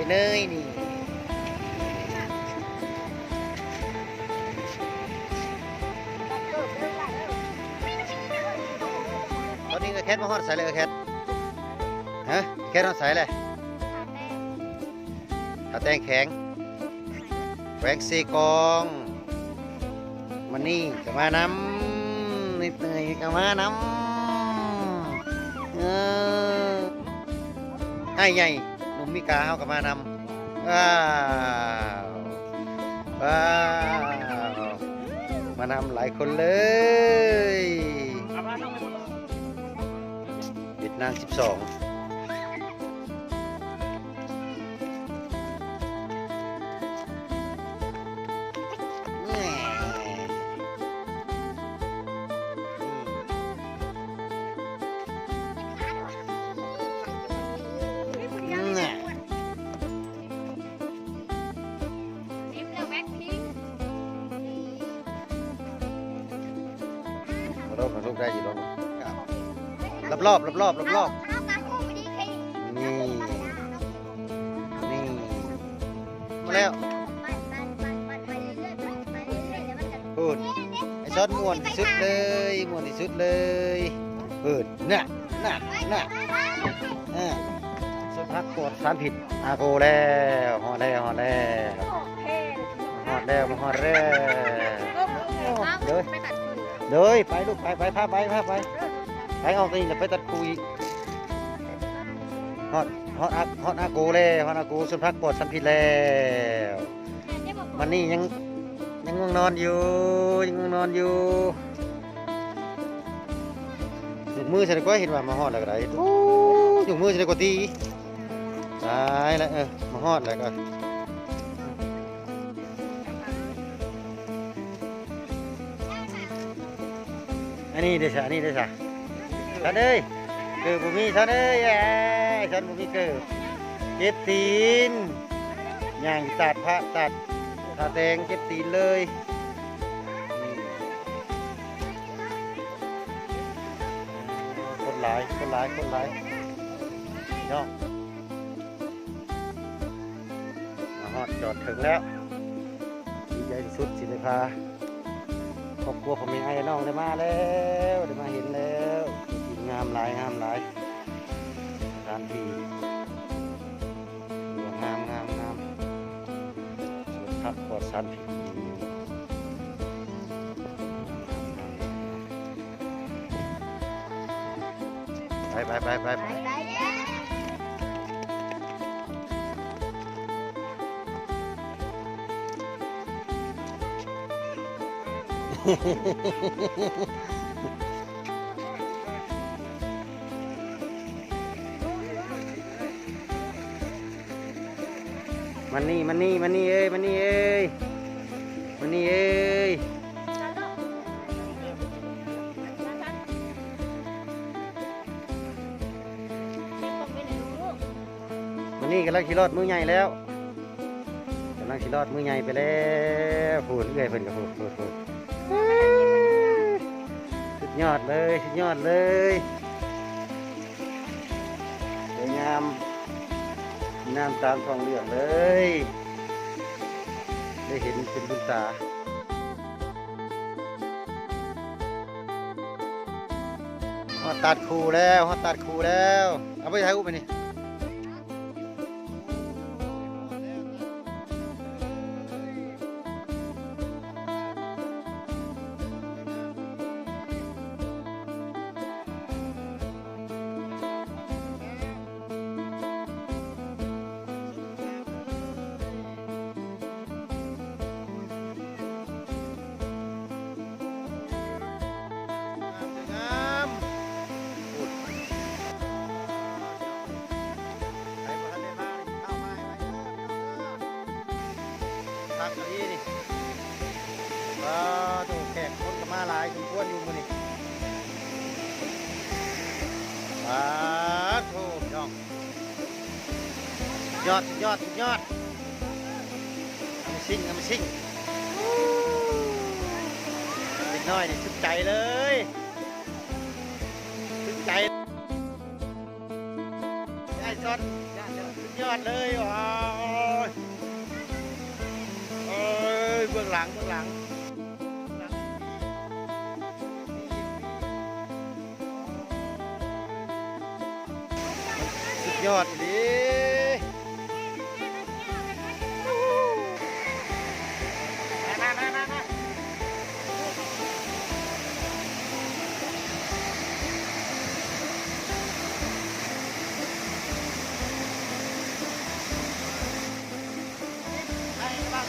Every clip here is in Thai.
เนยนี่ตอนนี้ก็แคทมาฮอดใส่เลยแคทฮะแคทฮอดใส่เลยขาแตงแข็งแหวงซีกองมันนี่ก็มานำนิดหน่อยก็มานำไอ้ใหญ่หนุ่มมิกาเฮาก็มานำว้าวว้าวมานำหลายคนเลยเวียดนาม12รูปได้อยู่รอบนี่มาแล้วพูดไอ้ซอสม่วนที่สุดเลยม่วนที่สุดเลยพูดน่ะสุดพักกดสารผิดอาโกแล้วฮอดแล้วเลยไปลูกไปพาไปออกนี่เดี๋ยวไปตัดคุยฮอดอาโกแล้วฮอดอาโกสุดพักกดสารผิดแล้วมันนี่ยังง่วงนอนอยู่ยกมือใส่ก็เห็นว่ามาฮอดแล้วก็ได้ยกมือใส่ก็ตีตายแล้วมาฮอดแล้วก็อันนี้เด้อท่านเอ้ยเกิดบุมีท่านเอ้ยท่านบุมีเกิดเจ็บตีนย่างตัดพระตัดทาแดงเจ็บตีนเลยคนหลายย่องมาฮอดจอดถึงแล้วดีใจที่สุดสิเลยพาครอบครัวผมมีไอ้น้องได้มาแล้วได้มาเห็นแล้วงามหลายสถานที่งามพักปลอดสารพิษไปมันนี่เอ้ยมันนี่เอ้ยมันนี่กำลังขี่รถมือใหญ่แล้วไปแล้วพูดเอื้อยเพิ่นกับพูดสุดยอดเลยสวยงามน้ำตามท้องเรื่องเลยได้เห็นเป็นบุญตาฮอดตัดคูแล้วเอาไปถ่ายรูปไปนี่พักกันที่นี่ถูกแขกคนกับมาหลายสมควรอยู่มือนี่โถ่น้องยอดเอามาซิ่งเด็กน้อยนี่สุดใจเลยไอ้ซอส ยอดเลยว้าวเอ้ยเบื้องหลังสุดยอดดิมา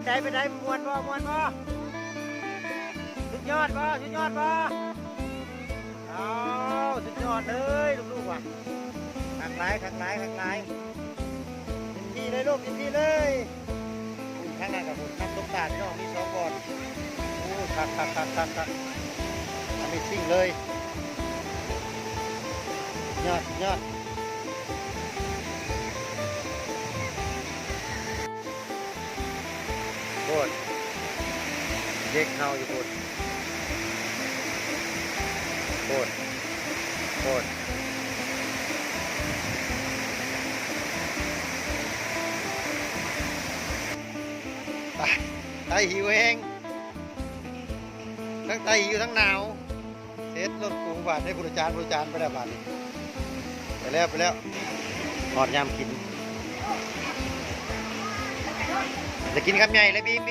ได้ไปได้มวนบ่สุดยอดบ่เอาสุดยอดเลยลูกๆว่ะขักหลายกินที่เลยลูกกินที่เลยข้างหน้ากับผมข้างตุ๊กตาพี่น้องมีสองก่อนโอ้ขักAmazingเลยยอดโคตรเด็กเฮาอยู่โคตรไตหิวเองทั้งไตหิวทั้งหนาวเสร็จรถกูบาดได้บริจาคไปแล้วบาดนี้ไปแล้วหอดยามกินจะกินคำใหญ่เลยบีม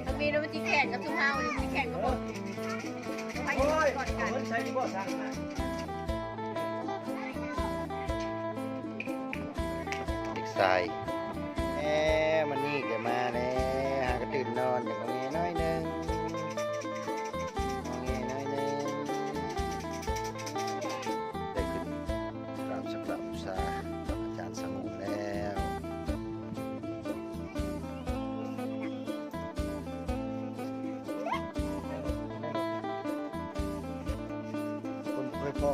มันมีน้ำมันจีแข่งกับซุ่มเฮาหรือจีแข่งกับพวกไปก่อนกัน ใช้ที่บ่สั่งนะเด็กชายมันนี่แกมาแน่หากระตื่นนอนอย่างงี้น้อยนึงได้ขึ้นกราบสักการะบูชาอาจารย์สงบแล้วคนเคยพ่อ